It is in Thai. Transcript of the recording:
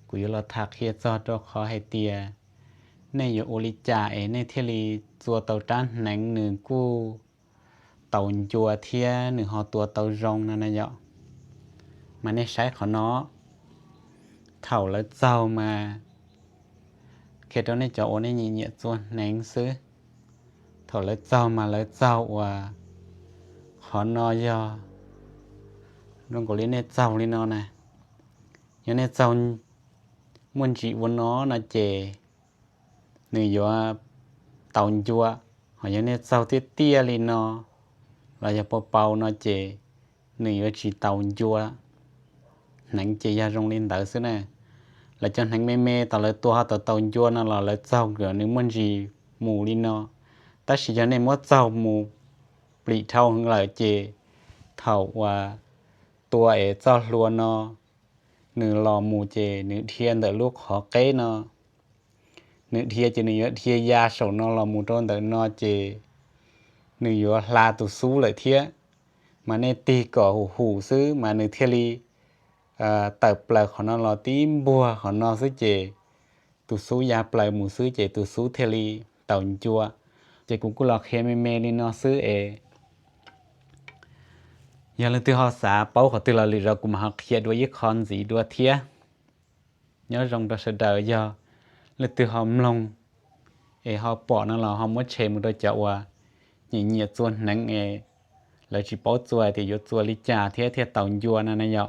กูยลอทักเฮียจอดขอให้เตียในอยู่โอลิจาในเทลีจัวเตาต้านหนังหนึ่งกูเตาจัวเทียหนึ่งหอตัวเตาจงนั่นนะยะมาในใช้ขอเนาะเถ่าแล้วเจ้ามาเขตในจอโอในยี่เนียจวนหนังซื้อเถ่าแล้วเจ้ามาแล้วเจ้าว่าขอนอยอลงก็เรียนในเจ้าลีนอนะยังในเจ้ามุนจีวันน้อนะเจหนึ่งอยู่เต่าจัวหอยยังในเจ้าเตี้ยลีนอเราจะเป่าๆนะเจหนึ่งอยู่จีเต่าจัวหนังเจียาโรงเรียนเต๋อซื้อนะแล้วจนหนังเมตอนเลยตัวเขาเต่าจัวนั่นเราเลยเจ้าเกี่ยวหนึ่งมุนจีหมูลีนอแต่สิจะในมดเจ้าหมูปลีเท่าหึงเลยเจเท่าว่าตัวเจ้าลัวนอหนึ่งรอหมูเจหนึ่งเทียนแต่ลูกขอเก้นอหนึ่งเทียจะหนึ่งเทียยาสนอรอหมูต้นแต่นอเจหนึ่งอยู่ลาตุสู้เลยเทียมาในตีก่อหูซื้อมาหนึ่งเทียรีเติบเปลือกของนอรอตีบัวของนอซื้อเจตุสู้ยาเปลือกหมูซื้อเจตุสู้เทียรีเต่าจัวเจกูรอเคเมลีนอซื้อยาลตือหอสาเป้าขอตือลาลีเรากุมหักเขียดด้วยยี่คอนสีดัวเทียย้อนรงตัวเสดยอลตือหอมลงหอปอนั่นเราหอมมดเชมโดยจะว่าหญิงเหยียดส่วนหนังแล้วจีเป้าจัวที่ยศจัวลิจ่าเทียเต่าจัวนั่นนะยอ